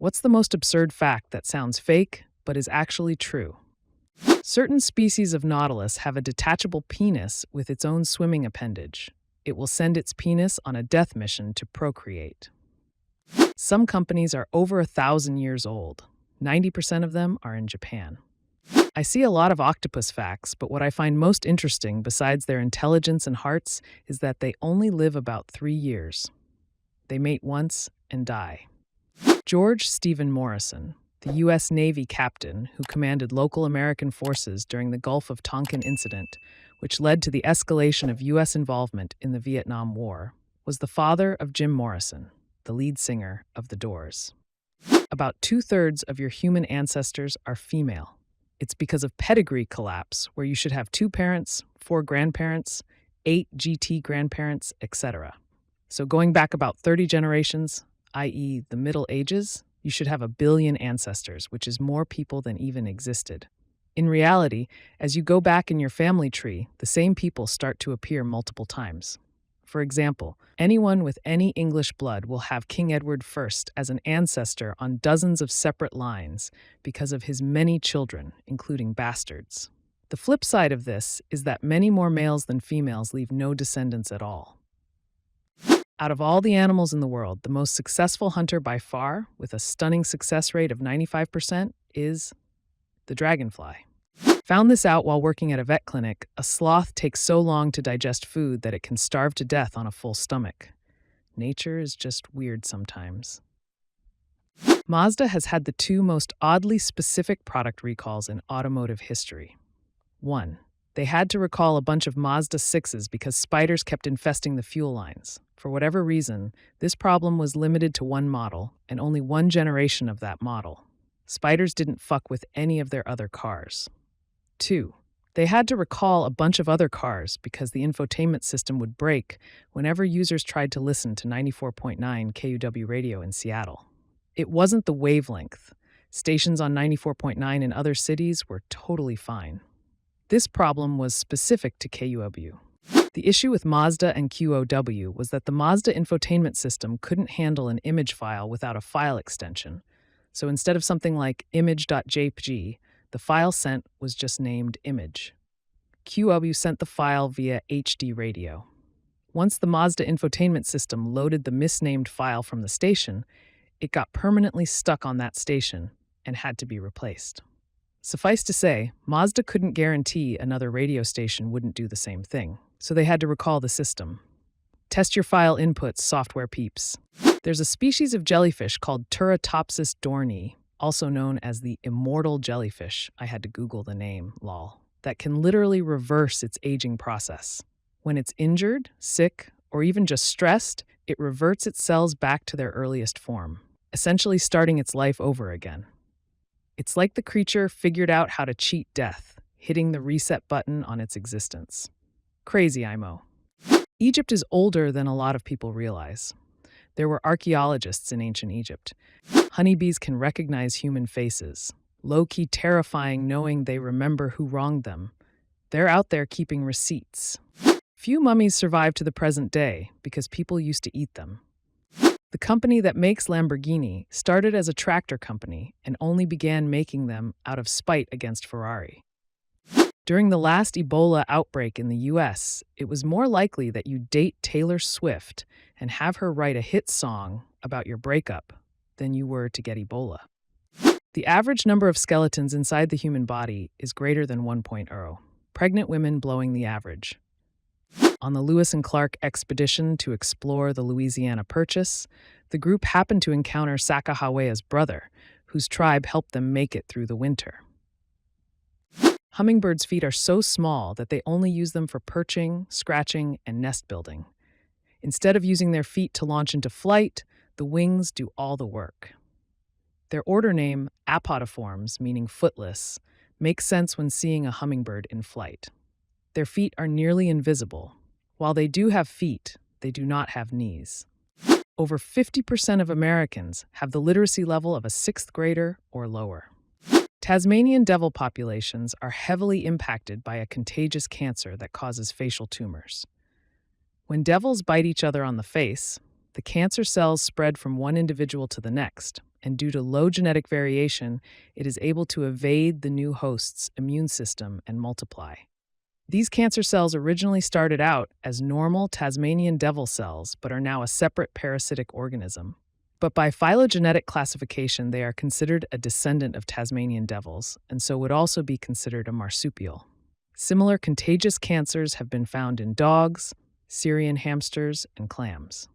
What's the most absurd fact that sounds fake but is actually true? Certain species of nautilus have a detachable penis with its own swimming appendage. It will send its penis on a death mission to procreate. Some companies are over 1,000 years old. 90% of them are in Japan. I see a lot of octopus facts, but what I find most interesting, besides their intelligence and hearts, is that they only live about 3 years. They mate once and die. George Stephen Morrison, the U.S. Navy captain who commanded local American forces during the Gulf of Tonkin incident, which led to the escalation of U.S. involvement in the Vietnam War, was the father of Jim Morrison, the lead singer of The Doors. About 2/3 of your human ancestors are female. It's because of pedigree collapse, where you should have 2 parents, 4 grandparents, 8 GT grandparents, etc. So going back about 30 generations, i.e. the Middle Ages, you should have 1 billion ancestors, which is more people than even existed. In reality, as you go back in your family tree, the same people start to appear multiple times. For example, anyone with any English blood will have King Edward I as an ancestor on dozens of separate lines because of his many children, including bastards. The flip side of this is that many more males than females leave no descendants at all. Out of all the animals in the world, the most successful hunter by far, with a stunning success rate of 95%, is the dragonfly. Found this out while working at a vet clinic. A sloth takes so long to digest food that it can starve to death on a full stomach. Nature is just weird sometimes. Mazda has had the 2 most oddly specific product recalls in automotive history. 1. They had to recall a bunch of Mazda 6s because spiders kept infesting the fuel lines. For whatever reason, this problem was limited to 1 model and only 1 generation of that model. Spiders didn't fuck with any of their other cars. 2. They had to recall a bunch of other cars because the infotainment system would break whenever users tried to listen to 94.9 KUW radio in Seattle. It wasn't the wavelength. Stations on 94.9 in other cities were totally fine. This problem was specific to KUW. The issue with Mazda and QOW was that the Mazda infotainment system couldn't handle an image file without a file extension. So instead of something like image.jpg, the file sent was just named image. QW sent the file via HD radio. Once the Mazda infotainment system loaded the misnamed file from the station, it got permanently stuck on that station and had to be replaced. Suffice to say, Mazda couldn't guarantee another radio station wouldn't do the same thing, so they had to recall the system. Test your file inputs, software peeps. There's a species of jellyfish called Turritopsis dohrnii, also known as the immortal jellyfish, I had to Google the name, lol, that can literally reverse its aging process. When it's injured, sick, or even just stressed, it reverts its cells back to their earliest form, essentially starting its life over again. It's like the creature figured out how to cheat death, hitting the reset button on its existence. Crazy, IMO. Egypt is older than a lot of people realize. There were archaeologists in ancient Egypt. Honeybees can recognize human faces. Low-key terrifying knowing they remember who wronged them. They're out there keeping receipts. Few mummies survive to the present day because people used to eat them. The company that makes Lamborghini started as a tractor company and only began making them out of spite against Ferrari. During the last Ebola outbreak in the US, it was more likely that you date Taylor Swift and have her write a hit song about your breakup than you were to get Ebola. The average number of skeletons inside the human body is greater than 1.0, pregnant women blowing the average. On the Lewis and Clark expedition to explore the Louisiana Purchase, the group happened to encounter Sakahawea's brother, whose tribe helped them make it through the winter. Hummingbirds' feet are so small that they only use them for perching, scratching, and nest building. Instead of using their feet to launch into flight, the wings do all the work. Their order name, apodiforms, meaning footless, makes sense when seeing a hummingbird in flight. Their feet are nearly invisible. While they do have feet, they do not have knees. Over 50% of Americans have the literacy level of a 6th grader or lower. Tasmanian devil populations are heavily impacted by a contagious cancer that causes facial tumors. When devils bite each other on the face, the cancer cells spread from one individual to the next, and due to low genetic variation, it is able to evade the new host's immune system and multiply. These cancer cells originally started out as normal Tasmanian devil cells, but are now a separate parasitic organism. But by phylogenetic classification, they are considered a descendant of Tasmanian devils, and so would also be considered a marsupial. Similar contagious cancers have been found in dogs, Syrian hamsters, and clams.